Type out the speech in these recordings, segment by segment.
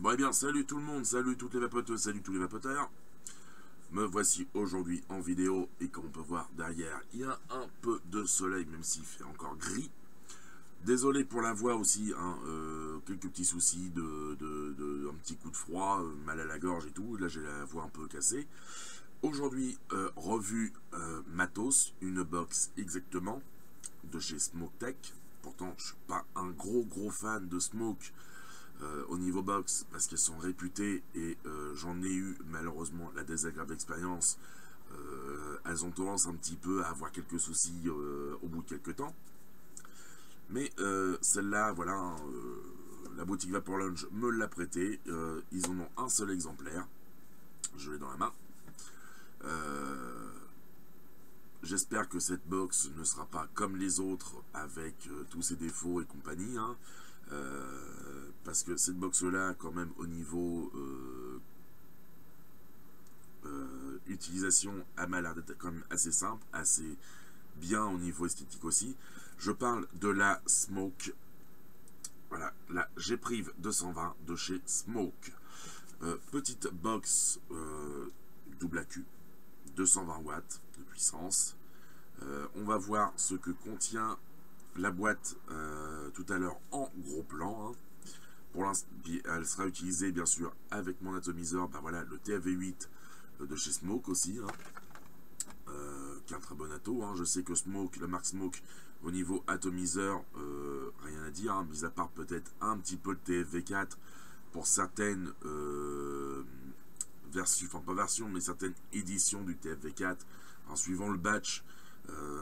Bon eh bien, salut tout le monde, salut toutes les vapoteuses, salut tous les vapoteurs. Me voici aujourd'hui en vidéo et comme on peut voir derrière, il y a un peu de soleil même s'il fait encore gris. Désolé pour la voix aussi, hein, quelques petits soucis un petit coup de froid, mal à la gorge et tout. Là j'ai la voix un peu cassée. Aujourd'hui, revue matos, une box exactement de chez Smoke Tech. Pourtant je suis pas un gros fan de Smoke. Au niveau box parce qu'elles sont réputées et j'en ai eu malheureusement la désagréable expérience. Elles ont tendance un petit peu à avoir quelques soucis au bout de quelques temps, mais celle-là, voilà, la boutique Vapor Lounge me l'a prêté. Ils en ont un seul exemplaire, je l'ai dans la main. J'espère que cette box ne sera pas comme les autres avec tous ses défauts et compagnie, hein. Parce que cette box là quand même au niveau utilisation elle m'a l'air d'être quand même assez simple, assez bien au niveau esthétique aussi. Je parle de la Smoke, voilà, la G-Prive 220 de chez Smoke. Petite box double AQ, 220 watts de puissance. On va voir ce que contient la boîte tout à l'heure en gros plan, hein. Pour l'instant, elle sera utilisée bien sûr avec mon atomiseur, ben voilà, le TAV8 de chez Smoke aussi, hein, qui est un très bon ato, hein. Je sais que Smoke, la marque Smoke, au niveau atomiseur, rien à dire, hein, mis à part peut-être un petit peu le TFV4 pour certaines versions, enfin pas versions, mais certaines éditions du TFV4, en suivant le batch.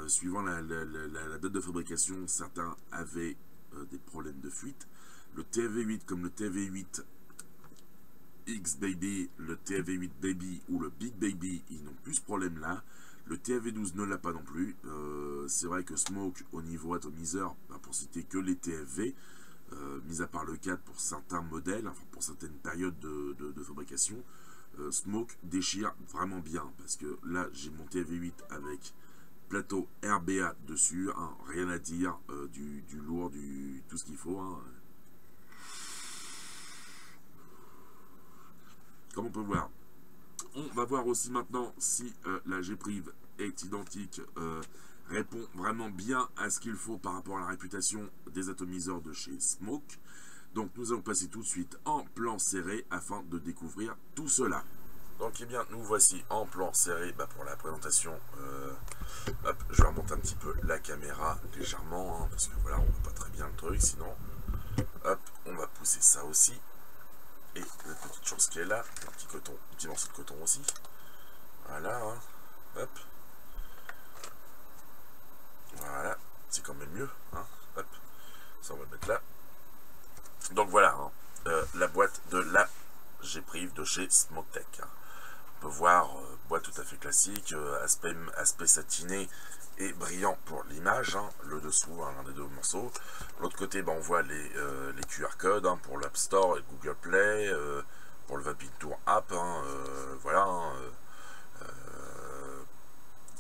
Suivant la date de fabrication, certains avaient des problèmes de fuite. Le TAV8 comme le TAV8 X Baby, le TAV8 Baby ou le Big Baby, ils n'ont plus ce problème là. Le TAV12 ne l'a pas non plus. C'est vrai que Smoke au niveau atomiseur, bah, pour citer que les TFV, mis à part le 4 pour certains modèles, enfin pour certaines périodes de fabrication, Smoke déchire vraiment bien. Parce que là j'ai mon TAV8 avec plateau RBA dessus, hein, rien à dire, du lourd, tout ce qu'il faut, hein. Comme on peut voir, on va voir aussi maintenant si la G-Prive est identique, répond vraiment bien à ce qu'il faut par rapport à la réputation des atomiseurs de chez Smoke. Donc nous allons passer tout de suite en plan serré afin de découvrir tout cela. Donc eh bien nous voici en plan serré, bah, pour la présentation. Hop, je vais remonter un petit peu la caméra légèrement, hein, parce que voilà, on voit pas très bien le truc, sinon hop, on va pousser ça aussi. Et la petite chose qui est là, un petit coton, un petit morceau de coton aussi. Voilà, hein, hop. Voilà, c'est quand même mieux, hein, hop. Ça on va le mettre là. Donc voilà, hein, la boîte de la G-Prive de chez Smoke Tech, hein. On peut voir, boîte tout à fait classique, aspect satiné et brillant pour l'image, hein, le dessous, hein, l'un des deux morceaux. De l'autre côté, ben, on voit les QR codes, hein, pour l'App Store et Google Play, pour le Vapitour App, hein, voilà, hein,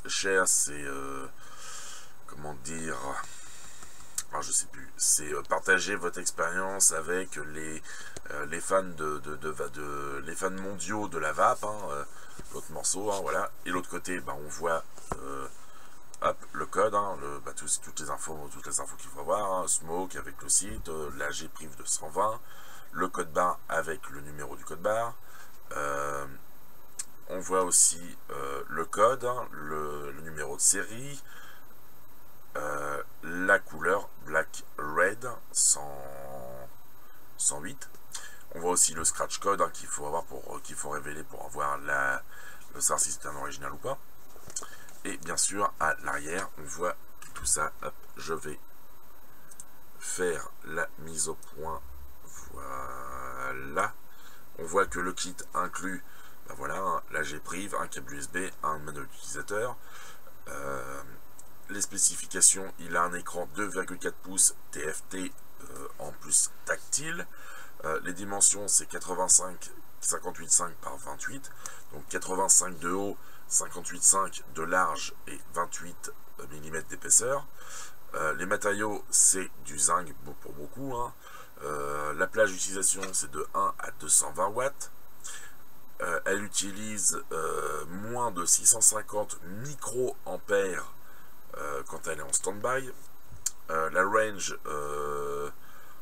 cher, c'est comment dire, alors je sais plus, c'est partager votre expérience avec les fans les fans mondiaux de la vape, hein, l'autre morceau, hein, voilà. Et l'autre côté, ben, on voit hop, le code, hein, bah, toutes les infos qu'il faut avoir, hein, Smoke avec le site, la G-Prive de 120, le code barre avec le numéro du code barre. On voit aussi le code, hein, le numéro de série, la couleur Black Red 108. On voit aussi le scratch code, hein, qu'il faut avoir qu'il faut révéler pour avoir le savoir si c'est un original ou pas. Et bien sûr à l'arrière on voit tout ça. Hop, je vais faire la mise au point. Voilà, on voit que le kit inclut, ben voilà, hein, la G-Prive, un câble USB, un manuel d'utilisateur. Les spécifications, il a un écran 2,4 pouces TFT en plus tactile. Les dimensions, c'est 58,5 par 28, donc 85 de haut, 58,5 de large et 28 mm d'épaisseur. Les matériaux, c'est du zinc pour beaucoup, hein. La plage d'utilisation, c'est de 1 à 220 watts. Elle utilise moins de 650 microampères quand elle est en stand-by. La range,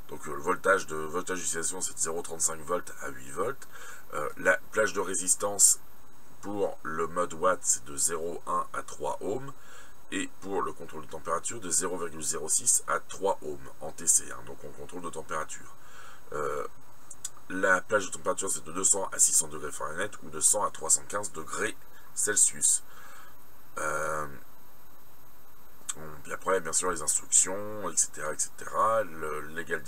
donc le voltage d'utilisation, c'est de 0,35 volts à 8 volts. La plage de résistance pour le mode watt, c'est de 0,1 à 3 ohms. Et pour le contrôle de température, de 0,06 à 3 ohms en TC, hein, donc en contrôle de température. La plage de température, c'est de 200 à 600 degrés Fahrenheit ou de 100 à 315 degrés Celsius. Puis après, bien sûr, les instructions, etc. etc. Le legal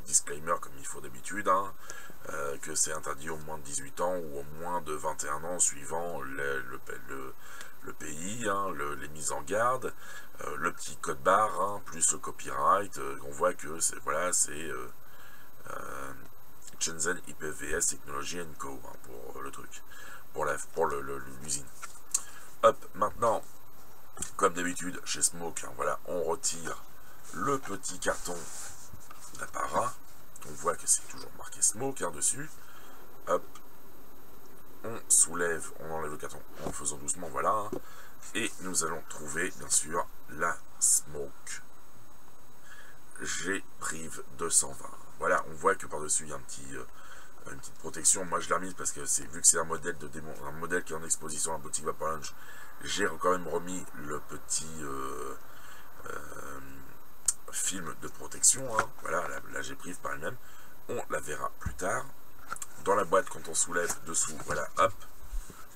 disclaimer, comme il faut d'habitude, hein, que c'est interdit au moins de 18 ans ou au moins de 21 ans, suivant le pays, hein, les mises en garde, le petit code barre, hein, plus le copyright. On voit que c'est voilà, c'est Shenzhen IPVS Technology & Co, hein, pour le truc, pour l'usine. Hop, maintenant, comme d'habitude chez Smoke, hein, voilà, on retire le petit carton d'apparat. On voit que c'est toujours marqué Smoke, hein, dessus. Hop, on soulève, on enlève le carton en faisant doucement, voilà, hein, et nous allons trouver bien sûr la Smoke G-Priv 220. Voilà, on voit que par-dessus il y a une petite protection. Moi je l'ai remise parce que vu que c'est un modèle qui est en exposition à la boutique Vaporlounge, j'ai quand même remis le petit film de protection, hein. Voilà, la G-Priv par elle-même. On la verra plus tard. Dans la boîte, quand on soulève dessous, voilà, hop,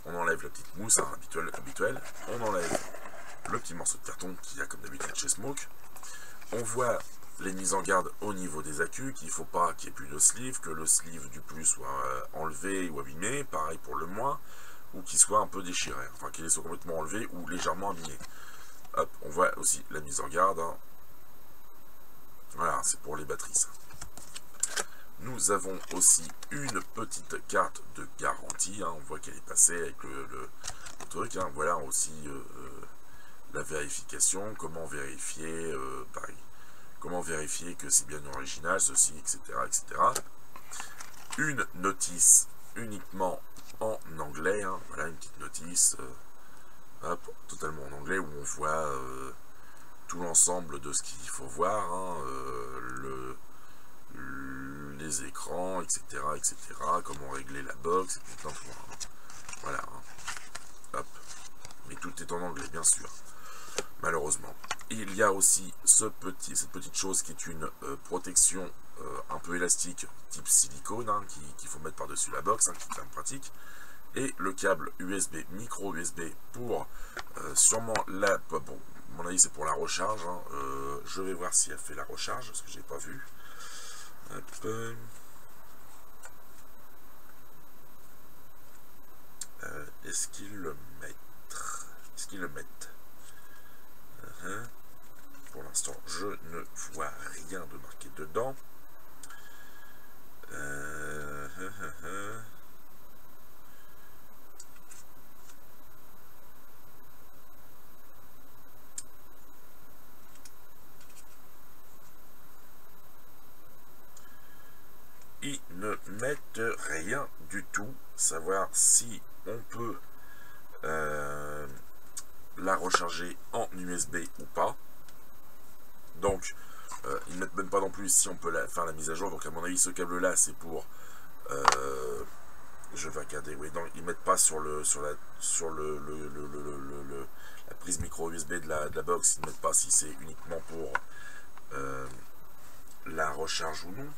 on enlève la petite mousse, hein, habituelle. On enlève le petit morceau de carton qu'il y a comme d'habitude chez Smoke. On voit les mises en garde au niveau des accus, qu'il ne faut pas qu'il n'y ait plus de sleeve, que le sleeve du plus soit enlevé ou abîmé, pareil pour le moins, ou qu'il soit un peu déchiré, enfin qu'il soit complètement enlevé ou légèrement abîmé. Hop, on voit aussi la mise en garde, hein. Voilà, c'est pour les batteries, ça. Nous avons aussi une petite carte de garantie, hein. On voit qu'elle est passée avec le truc, hein. Voilà aussi la vérification, comment vérifier, pareil, comment vérifier que c'est bien original, ceci, etc., etc. Une notice uniquement en anglais, hein. Voilà une petite notice, hop, totalement en anglais, où on voit tout l'ensemble de ce qu'il faut voir, hein, les écrans, etc., etc., comment régler la box, etc. Voilà, hein. Hop, mais tout est en anglais, bien sûr, malheureusement. Il y a aussi cette petite chose qui est une protection un peu élastique, type silicone, hein, qu'il faut mettre par-dessus la box, hein, qui est quand même pratique. Et le câble USB, micro USB, pour sûrement la... Bon, à mon avis, c'est pour la recharge, hein. Je vais voir si elle fait la recharge, parce que j'ai pas vu. Hop. Est-ce qu'ils le mettent? Est-ce qu'ils le mettent? Pour l'instant, je ne vois rien de marqué dedans. Ils ne mettent rien du tout. Savoir si on peut la recharger en USB ou pas. Donc ils ne mettent même pas non plus si on peut faire la mise à jour. Donc à mon avis ce câble là c'est pour je vais regarder, oui, donc ils mettent pas sur la prise micro USB de la box, ils ne mettent pas si c'est uniquement pour la recharge ou non.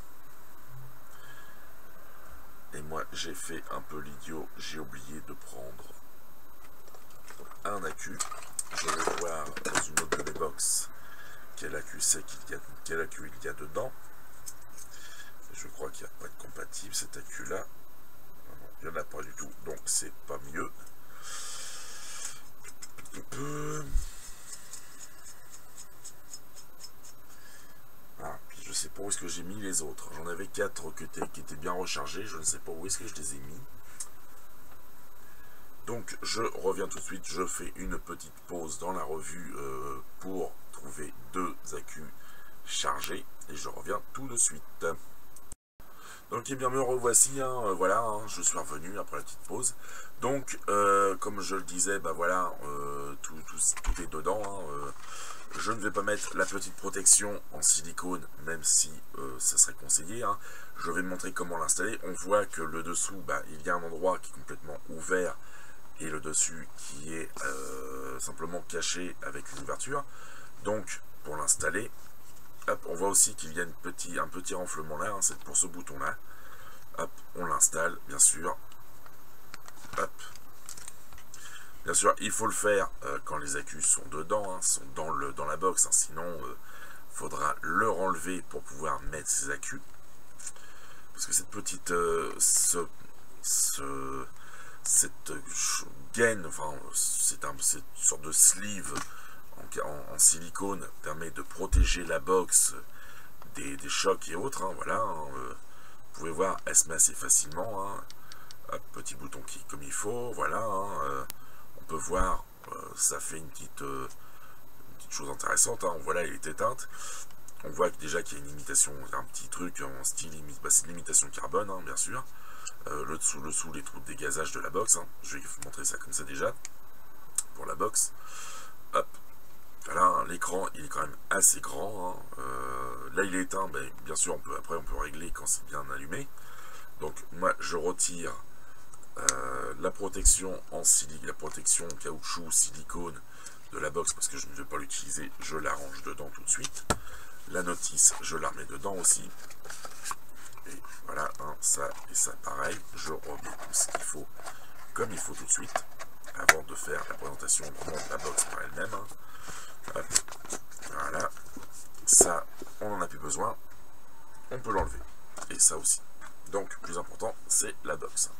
Et moi j'ai fait un peu l'idiot, j'ai oublié de prendre un accu. Je vais voir dans une autre de mes box quel accu c'est quel accu il y a dedans. Je crois qu'il n'y a pas de compatible cet accu là. Non, il n'y en a pas du tout, donc c'est pas mieux. Ah, puis je sais pas où est-ce que j'ai mis les autres. J'en avais 4 qui étaient bien rechargés, je ne sais pas où est-ce que je les ai mis. Donc je reviens tout de suite, je fais une petite pause dans la revue pour trouver 2 accus chargés et je reviens tout de suite. Donc, eh bien, me revoici, hein, voilà, hein, je suis revenu après la petite pause. Donc, comme je le disais, bah voilà, tout est dedans. Hein, je ne vais pas mettre la petite protection en silicone, même si ça serait conseillé. Hein. Je vais montrer comment l'installer. On voit que le dessous, bah, il y a un endroit qui est complètement ouvert et le dessus qui est simplement caché avec une ouverture. Donc, pour l'installer, hop, on voit aussi qu'il y a un petit renflement là, hein, c'est pour ce bouton là. Hop, on l'installe, bien sûr. Hop. Bien sûr, il faut le faire quand les accus sont dedans, hein, sont dans la box, hein, sinon faudra le renlever pour pouvoir mettre ces accus. Parce que cette petite cette gaine, enfin c'est une sorte de sleeve en silicone, permet de protéger la box des chocs et autres. Hein, voilà, hein, vous pouvez voir, elle se met assez facilement. Hein, hop, petit bouton qui comme il faut, voilà. Hein, on peut voir, ça fait une petite chose intéressante. Hein, voilà, elle est éteinte. On voit que déjà qu'il y a une imitation, un petit truc en style, bah, c'est l'imitation carbone, hein, bien sûr. Le dessous, les trous de dégazage de la box. Hein. Je vais vous montrer ça comme ça déjà, pour la box. Hop. Voilà, l'écran, il est quand même assez grand. Hein. Là, il est éteint, ben, bien sûr, après, on peut régler quand c'est bien allumé. Donc, moi, je retire la protection en la protection caoutchouc, silicone de la box, parce que je ne vais pas l'utiliser. Je la range dedans tout de suite. La notice, je la remets dedans aussi. Et voilà, hein, ça et ça pareil. Je remets tout ce qu'il faut comme il faut tout de suite, avant de faire la présentation de la box par elle-même. Hein. Hop. Voilà, ça, on n'en a plus besoin. On peut l'enlever. Et ça aussi. Donc, le plus important, c'est la box.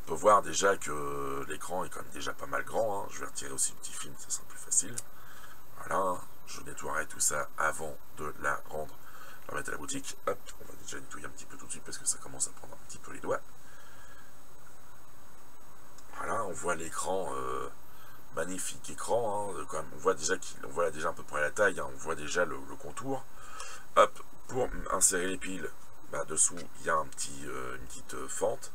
On peut voir déjà que l'écran est quand même déjà pas mal grand. Hein. Je vais retirer aussi le petit film, ça sera plus facile. Voilà, je nettoierai tout ça avant de la remettre à la boutique. Hop, on va déjà nettoyer un petit peu tout de suite parce que ça commence à prendre un petit peu les doigts. Voilà, on voit l'écran, magnifique écran. Hein, quand même, on voit déjà qu'on voit déjà à peu près la taille, hein, on voit déjà le contour. Hop, pour insérer les piles, bah, dessous il y a une petite fente.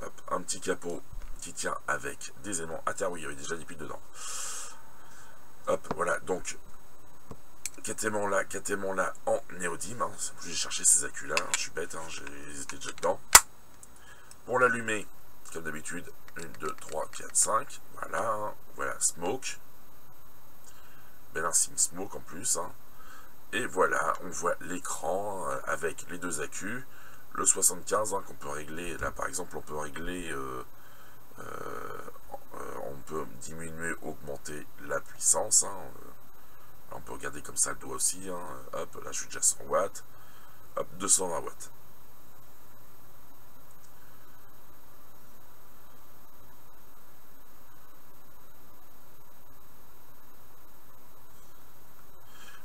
Hop, un petit capot qui tient avec des aimants intérieurs. Oui, il y avait déjà des piles dedans. Hop, voilà, donc 4 aimants là en néodyme. Hein. J'ai cherché ces accus là, hein, je suis bête, hein, ils étaient déjà dedans. Pour l'allumer, comme d'habitude, 1, 2, 3, 4, 5. Voilà, hein, voilà, smoke. Bel insigne smoke en plus. Hein. Et voilà, on voit l'écran avec les deux accus. Le 75 hein, qu'on peut régler, là par exemple on peut régler, on peut diminuer, augmenter la puissance. Hein, on peut regarder comme ça le doigt aussi. Hein, hop, là je suis déjà 100 watts. Hop, 220 watts.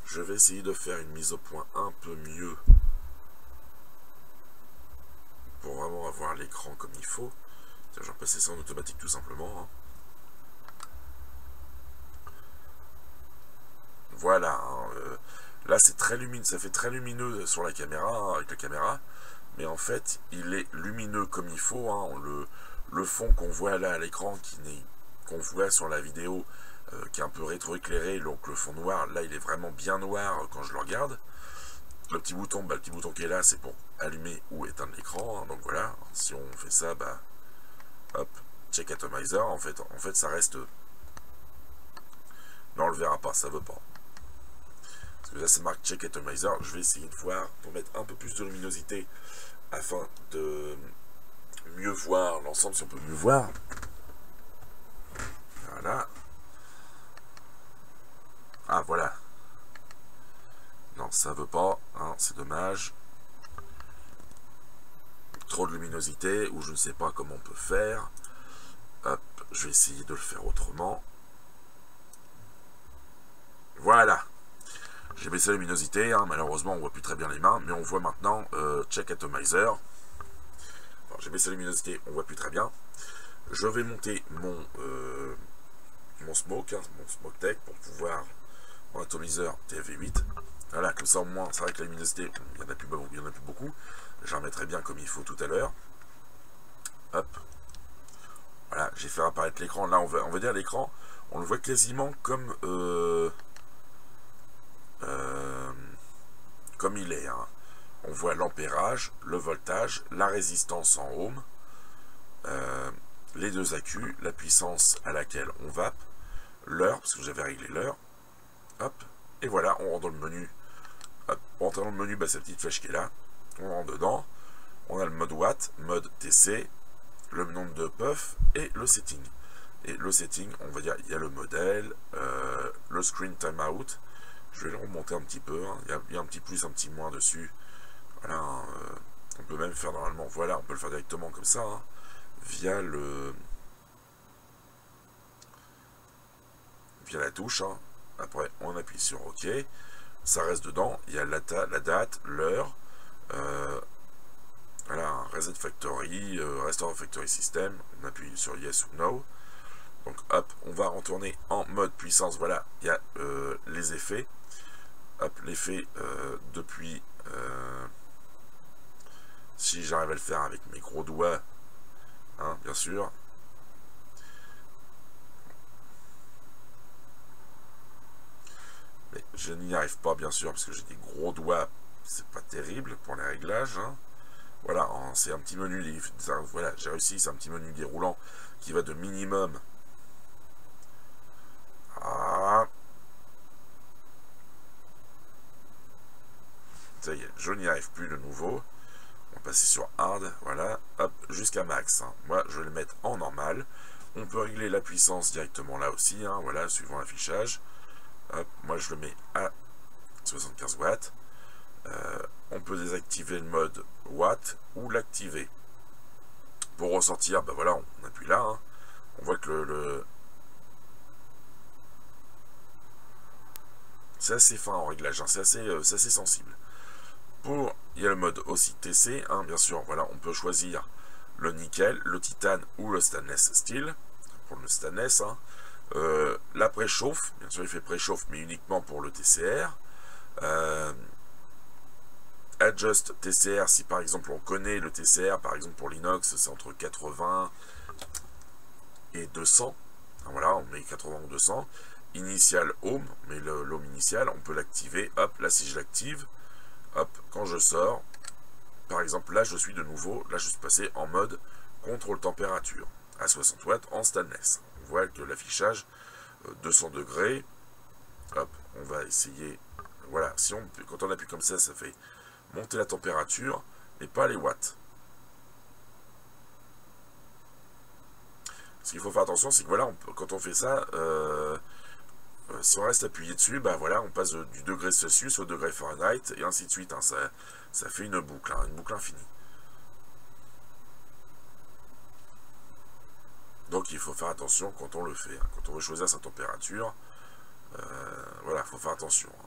Je vais essayer de faire une mise au point un peu mieux pour vraiment avoir l'écran comme il faut. Je vais passer ça en automatique tout simplement. Hein. Voilà. Hein, là c'est très lumineux, ça fait très lumineux sur la caméra, hein, avec la caméra. Mais en fait, il est lumineux comme il faut. Hein, le fond qu'on voit là à l'écran, qu'on voit sur la vidéo, qui est un peu rétroéclairé, donc le fond noir, là il est vraiment bien noir quand je le regarde. Le petit bouton qui est là, c'est pour allumer ou éteindre l'écran. Hein, donc voilà, si on fait ça, bah, hop, check atomizer. En fait, ça reste. Non, on le verra pas, ça veut pas. Parce que là, c'est marqué check atomizer. Je vais essayer de voir pour mettre un peu plus de luminosité afin de mieux voir l'ensemble, si on peut mieux voir. Voilà. Ah, voilà. Non, ça veut pas, hein, c'est dommage. Trop de luminosité, ou je ne sais pas comment on peut faire. Hop, je vais essayer de le faire autrement. Voilà. J'ai baissé la luminosité, hein, malheureusement on voit plus très bien les mains, mais on voit maintenant check atomizer. Enfin, j'ai baissé la luminosité, on voit plus très bien. Je vais monter mon smoke, hein, mon smoke tech pour pouvoir mon atomiseur TV8. Voilà, comme ça au moins, c'est vrai que la luminosité, il n'y en a plus beaucoup. J'en mettrai bien comme il faut tout à l'heure. Hop. Voilà, j'ai fait apparaître l'écran. Là, on va dire l'écran, on le voit quasiment comme il est. Hein. On voit l'ampérage, le voltage, la résistance en ohm, les deux accus, la puissance à laquelle on vape, l'heure, parce que j'avais réglé l'heure. Hop. Et voilà, on rentre dans le menu. Hop. On rentre dans le menu, bah, cette petite flèche qui est là. On rentre dedans. On a le mode watt, mode TC, le nombre de puffs et le setting. Et le setting, on va dire, il y a le modèle, le screen timeout. Je vais le remonter un petit peu. Hein. Il y a un petit plus, un petit moins dessus. Voilà. On peut même faire normalement. Voilà, on peut le faire directement comme ça. Hein, via la touche. Hein. Après, on appuie sur OK. Ça reste dedans. Il y a la date, l'heure. Voilà, Reset Factory, Restore Factory System, on appuie sur Yes ou No. Donc hop, on va retourner en mode puissance, voilà, il y a les effets. Hop, l'effet depuis, si j'arrive à le faire avec mes gros doigts, hein, bien sûr. Mais je n'y arrive pas, bien sûr, parce que j'ai des gros doigts, c'est pas terrible pour les réglages, hein. Voilà, c'est un petit menu, voilà, j'ai réussi, c'est un petit menu déroulant qui va de minimum à... Ça y est, je n'y arrive plus de nouveau. On va passer sur Hard, voilà, hop, jusqu'à Max. Hein. Moi, je vais le mettre en normal. On peut régler la puissance directement là aussi, hein, voilà, suivant l'affichage. Hop, moi, je le mets à 75 watts. On peut désactiver le mode Watt ou l'activer. Pour ressortir, ben voilà, on appuie là. Hein. On voit que c'est assez fin en réglage, hein. C'est assez sensible. Il y a le mode aussi TC, hein, bien sûr, voilà, on peut choisir le nickel, le titane ou le stainless steel, pour le stainless. Hein. La préchauffe, bien sûr il fait préchauffe, mais uniquement pour le TCR. Adjust TCR, si par exemple on connaît le TCR, par exemple pour l'inox, c'est entre 80 et 200. Voilà, on met 80 ou 200. Initial ohm, mais l'ohm initial, on peut l'activer. Hop, là si je l'active, hop, quand je sors, par exemple là je suis de nouveau, là je suis passé en mode contrôle température à 60 watts en stainless. On voit que l'affichage 200 degrés. Hop, on va essayer. Voilà, si quand on appuie comme ça, ça fait monter la température, mais pas les watts. Ce qu'il faut faire attention, c'est que voilà, quand on fait ça, si on reste appuyé dessus, ben voilà, on passe du degré Celsius au degré Fahrenheit, et ainsi de suite. Hein, ça fait une boucle infinie. Donc il faut faire attention quand on le fait. Hein, quand on veut choisir sa température, voilà, il faut faire attention. Hein.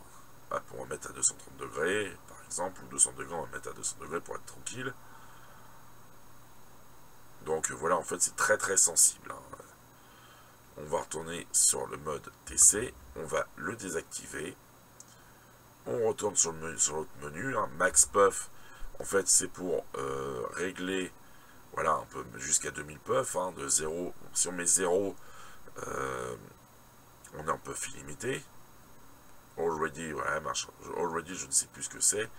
Hop, on va mettre à 230 degrés, par exemple, ou 200 degrés, on va mettre à 200 degrés pour être tranquille. Donc voilà, en fait, c'est très très sensible. Hein. On va retourner sur le mode TC, on va le désactiver. On retourne sur l'autre menu, hein. Max Puff, en fait, c'est pour régler, voilà, un peu jusqu'à 2000 puffs, hein, de 0. Si on met 0, on est en puff illimité. Already, voilà, marche. Already, je ne sais plus ce que c'est.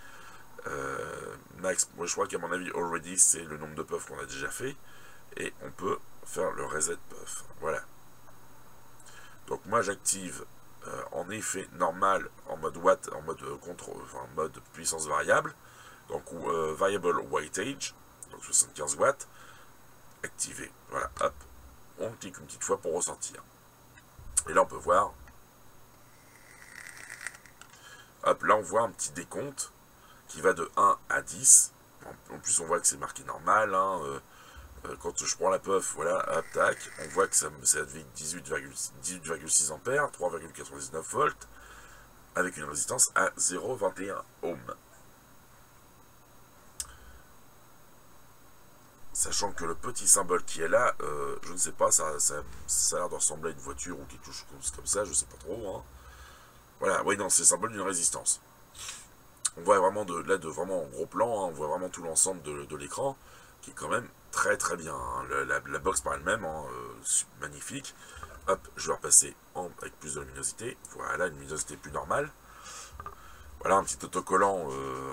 Max, moi je crois qu'à mon avis, already, c'est le nombre de puffs qu'on a déjà fait. Et on peut faire le reset puff. Voilà. Donc moi j'active en effet normal, en mode watt, en mode contrôle, enfin en mode puissance variable. Donc variable weightage, donc 75 watts. Activé. Voilà, hop. On clique une petite fois pour ressortir. Et là on peut voir. Hop, là on voit un petit décompte qui va de 1 à 10. En plus on voit que c'est marqué normal. Hein, quand je prends la puff, voilà, hop, tac, on voit que ça fait 18,6 ampères, 3,99 volts, avec une résistance à 0,21 ohm. Sachant que le petit symbole qui est là, je ne sais pas, ça a l'air de ressembler à une voiture ou quelque chose comme ça, je ne sais pas trop. Hein. Voilà, oui, non, c'est le symbole d'une résistance. on voit vraiment là de vraiment en gros plan, hein, on voit vraiment tout l'ensemble de l'écran, qui est quand même très très bien. Hein. La box par elle-même, hein, magnifique. Hop, je vais repasser avec plus de luminosité. Voilà, une luminosité plus normale. Voilà, un petit autocollant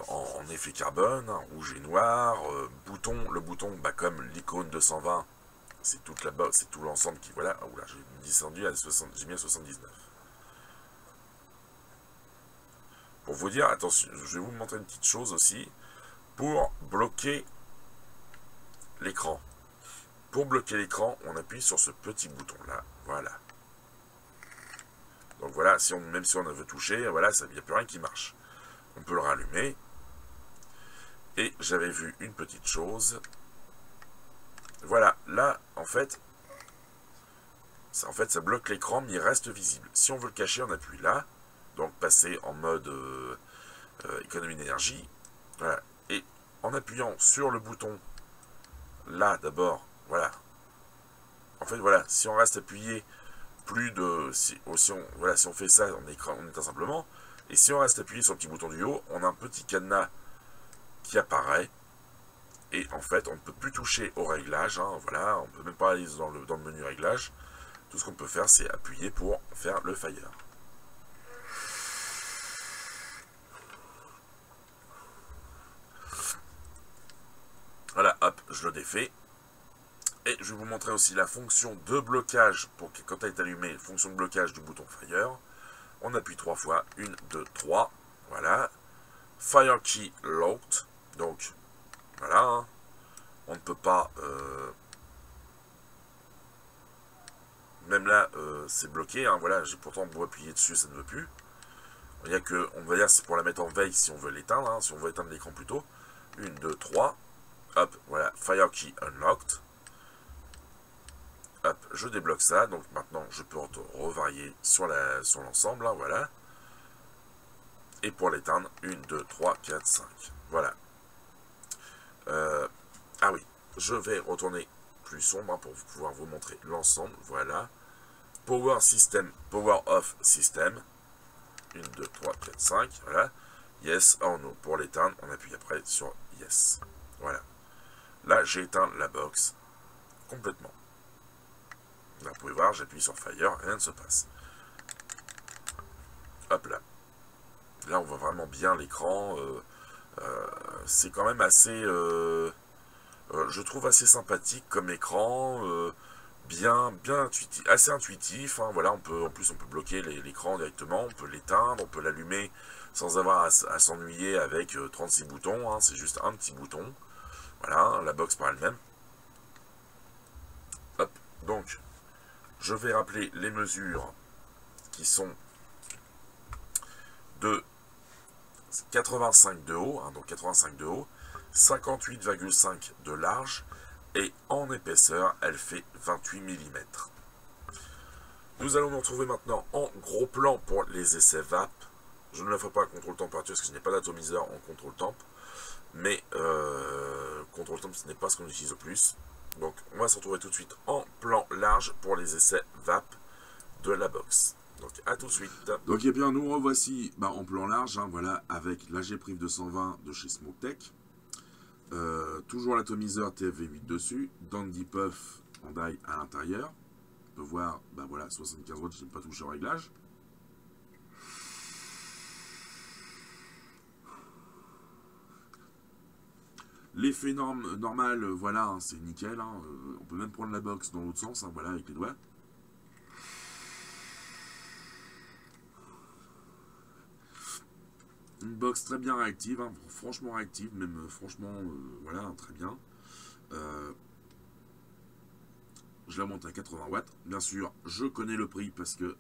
en effet carbone, hein, rouge et noir. Le bouton, bah, comme l'icône 220, c'est toute la box, c'est tout l'ensemble qui, voilà. Oh là, j'ai descendu à 60, j'ai mis à 79. Pour vous dire, attention, je vais vous montrer une petite chose aussi. Pour bloquer l'écran. Pour bloquer l'écran, on appuie sur ce petit bouton là. Voilà. Donc voilà, même si on veut toucher, voilà, il n'y a plus rien qui marche. On peut le rallumer. Et j'avais vu une petite chose. Voilà, là, en fait, ça bloque l'écran, mais il reste visible. Si on veut le cacher, on appuie là. Donc passer en mode économie d'énergie. Voilà. Et en appuyant sur le bouton, là d'abord, voilà. En fait, voilà, si on reste appuyé plus de... Si on fait ça, on éteint simplement. Et si on reste appuyé sur le petit bouton du haut, on a un petit cadenas qui apparaît. Et en fait, on ne peut plus toucher au réglage. Hein, voilà, on ne peut même pas aller dans le menu réglage. Tout ce qu'on peut faire, c'est appuyer pour faire le fire. Voilà, hop, je le défais. Et je vais vous montrer aussi la fonction de blocage, pour que quand elle est allumée, fonction de blocage du bouton Fire. On appuie 3 fois, 1, 2, 3, voilà. Fire Key Locked, donc voilà, hein. On ne peut pas, même là, c'est bloqué, hein, voilà, j'ai pourtant beau appuyer dessus, ça ne veut plus. Il y a que, on va dire, c'est pour la mettre en veille si on veut l'éteindre, hein, si on veut éteindre l'écran plutôt. 1, 2, 3, hop, voilà, Fire Key Unlocked. Hop, je débloque ça, donc maintenant je peux revarier sur l'ensemble, hein, voilà. Et pour l'éteindre, 1, 2, 3, 4, 5. Voilà. Ah oui, je vais retourner plus sombre hein, pour pouvoir vous montrer l'ensemble. Voilà. Power System, Power Off System. 1, 2, 3, 4, 5. Voilà. Yes or no. Pour l'éteindre, on appuie après sur Yes. Voilà. Là, j'ai éteint la box complètement. Là, vous pouvez voir, j'appuie sur Fire, rien ne se passe. Hop là. Là, on voit vraiment bien l'écran. C'est quand même assez... je trouve assez sympathique comme écran. Bien intuitif, assez intuitif. Hein, voilà, en plus, on peut bloquer l'écran directement. On peut l'éteindre, on peut l'allumer sans avoir à s'ennuyer avec 36 boutons. Hein, c'est juste un petit bouton. Voilà, la box par elle-même. Hop, donc... Je vais rappeler les mesures qui sont de 85 de haut, hein, donc 85 de haut, 58,5 de large, et en épaisseur, elle fait 28 mm. Nous allons nous retrouver maintenant en gros plan pour les essais VAP. Je ne le ferai pas à contrôle température parce que je n'ai pas d'atomiseur en contrôle temp, mais contrôle temp, ce n'est pas ce qu'on utilise le plus. Donc on va se retrouver tout de suite en plan large pour les essais VAP de la box. Donc à tout de suite. Donc et bien nous revoici en plan large, hein, voilà, avec la G-Priv 220 de chez Smoke-Tech. Toujours l'atomiseur TFV8 dessus, Dandy Puff en die à l'intérieur. On peut voir, voilà, 75 watts, je n'ai pas touché au réglage. L'effet normal, voilà, hein, c'est nickel. Hein, on peut même prendre la box dans l'autre sens, hein, voilà, avec les doigts. Une box très bien réactive, hein, franchement réactive, même franchement, voilà, hein, très bien. Je la monte à 80 watts. Bien sûr, je connais le prix parce que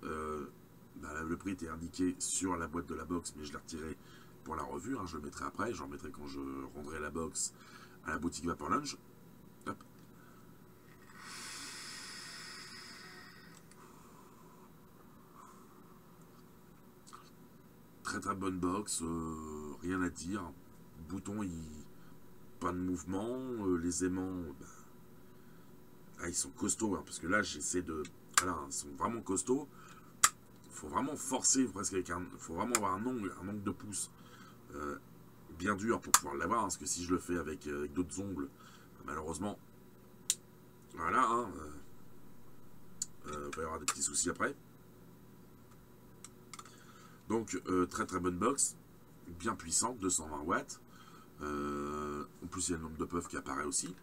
le prix était indiqué sur la boîte de la box, mais je l'ai retiré pour la revue, hein, je le mettrai après, j'en mettrai quand je rendrai la box à la boutique Vapor Lounge. Hop. Très très bonne box, rien à dire. Bouton, pas de mouvement, les aimants, ils sont costauds, hein, parce que là j'essaie de... Voilà, ils sont vraiment costauds. Il faut vraiment forcer presque avec faut vraiment avoir un ongle de pouce bien dur pour pouvoir l'avoir, hein, parce que si je le fais avec d'autres ongles, malheureusement, voilà, hein, il va y avoir des petits soucis après. Donc, très très bonne box, bien puissante, 220 watts. En plus, il y a le nombre de puffs qui apparaît aussi.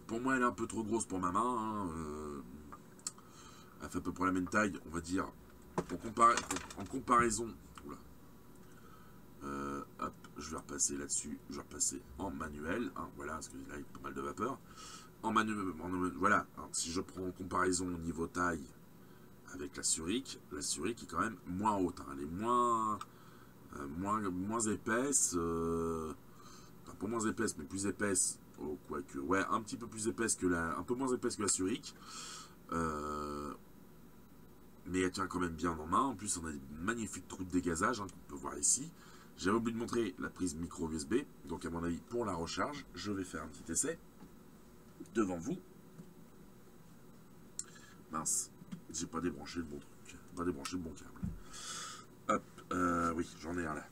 Pour moi, elle est un peu trop grosse pour ma main. Hein, elle fait à peu près la même taille, on va dire, en comparaison. Oula. Hop, je vais repasser là-dessus. Je vais repasser en manuel. Hein, voilà, parce que là, il y a pas mal de vapeur. En manuel, voilà. Hein, si je prends en comparaison au niveau taille avec la Suric est quand même moins haute. Hein, elle est moins épaisse. Enfin, pas moins épaisse, mais plus épaisse. Oh, quoique, ouais, un petit peu plus épaisse que un peu moins épaisse que la Suric. Mais elle tient quand même bien en main. En plus, on a des magnifiques trous de dégazage hein, qu'on peut voir ici. J'avais oublié de montrer la prise micro USB. Donc, à mon avis, pour la recharge, je vais faire un petit essai devant vous. Mince, j'ai pas débranché le bon truc, pas débranché le bon câble. Hop, oui, j'en ai un là.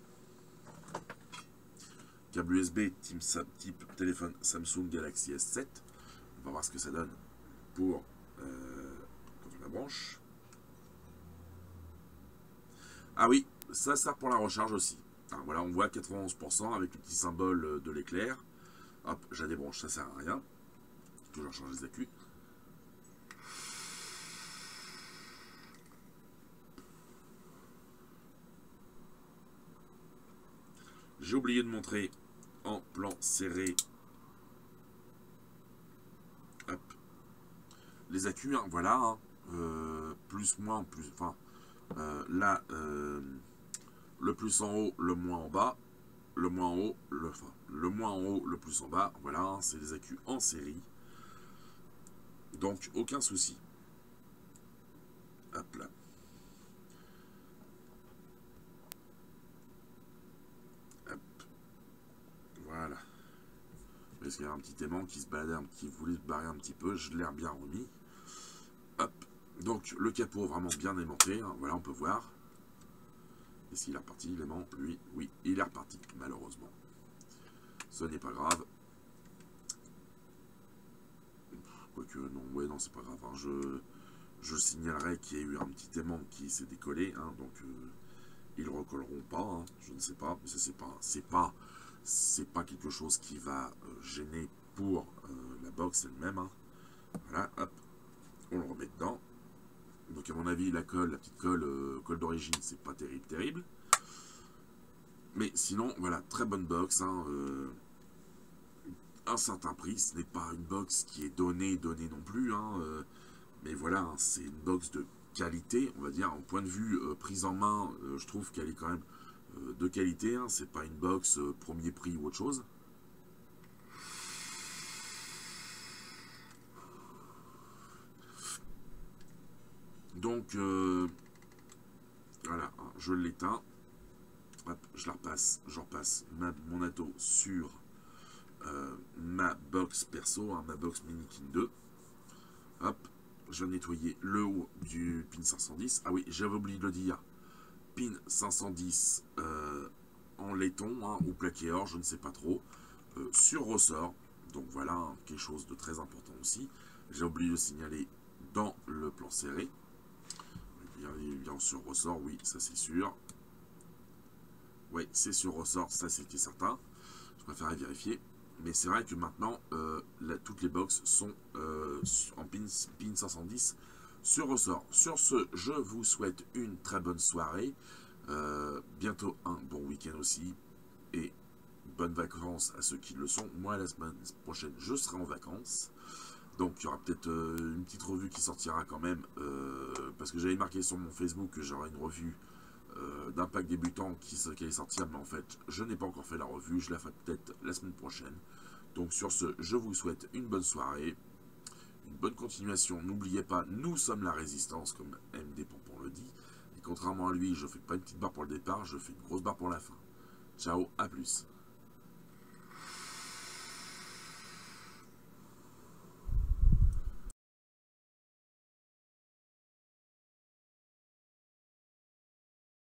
Câble USB type téléphone Samsung Galaxy S7. On va voir ce que ça donne pour quand on la branche. Ah oui, ça sert pour la recharge aussi. Alors voilà, on voit 91% avec le petit symbole de l'éclair. Hop, je la débranche, ça sert à rien. Toujours changer les accus. J'ai oublié de montrer en plan serré. Hop. Les accus, hein, voilà. Hein, plus, moins, plus. Enfin, là, le plus en haut, le moins en bas. Le moins en haut, le moins en haut, le plus en bas. Voilà, hein, c'est les accus en série. Donc, aucun souci. Hop là. Voilà. Parce qu'il y a un petit aimant qui se baladait, qui voulait se barrer un petit peu. Je l'ai bien remis. Hop. Donc le capot vraiment bien aimanté. Hein. Voilà, on peut voir. Est-ce qu'il est reparti l'aimant? Lui, oui, il est reparti, malheureusement. Ce n'est pas grave. Quoique, non, ouais, non, c'est pas grave. Hein. Je signalerai qu'il y a eu un petit aimant qui s'est décollé. Hein. Donc, ils ne recolleront pas. Hein. Je ne sais pas. Mais c'est pas quelque chose qui va gêner pour la box elle-même. Hein. Voilà, hop, on le remet dedans. Donc à mon avis la petite colle d'origine, c'est pas terrible. Mais sinon, voilà, très bonne box. Hein, un certain prix, ce n'est pas une box qui est donnée non plus. Hein, mais voilà, hein, c'est une box de qualité, on va dire. En point de vue prise en main, je trouve qu'elle est quand même de qualité, hein, c'est pas une box premier prix ou autre chose. Donc voilà, hein, je l'éteins, je la repasse, j'en repasse mon Atto sur ma box perso, hein, ma box Minikin 2. Hop, je vais nettoyer le haut du pin 510. Ah oui, j'avais oublié de le dire. Pin 510 en laiton hein, ou plaqué or, je ne sais pas trop, sur ressort. Donc voilà, hein, quelque chose de très important aussi. J'ai oublié de signaler dans le plan serré. Bien sur ressort, oui, ça c'est sûr. Oui, c'est sur ressort, ça c'était certain. Je préférais vérifier. Mais c'est vrai que maintenant, toutes les box sont en pin 510 sur ressort. Sur ce, je vous souhaite une très bonne soirée. Bientôt un bon week-end aussi. Et bonnes vacances à ceux qui le sont. Moi, la semaine prochaine, je serai en vacances. Donc, il y aura peut-être une petite revue qui sortira quand même. Parce que j'avais marqué sur mon Facebook que j'aurai une revue d'un pack débutant qui allait sortir. Mais en fait, je n'ai pas encore fait la revue. Je la ferai peut-être la semaine prochaine. Donc, sur ce, je vous souhaite une bonne soirée. Une bonne continuation. N'oubliez pas, nous sommes la résistance, comme MD Pompon le dit. Et contrairement à lui, je ne fais pas une petite barre pour le départ. Je fais une grosse barre pour la fin. Ciao, à plus.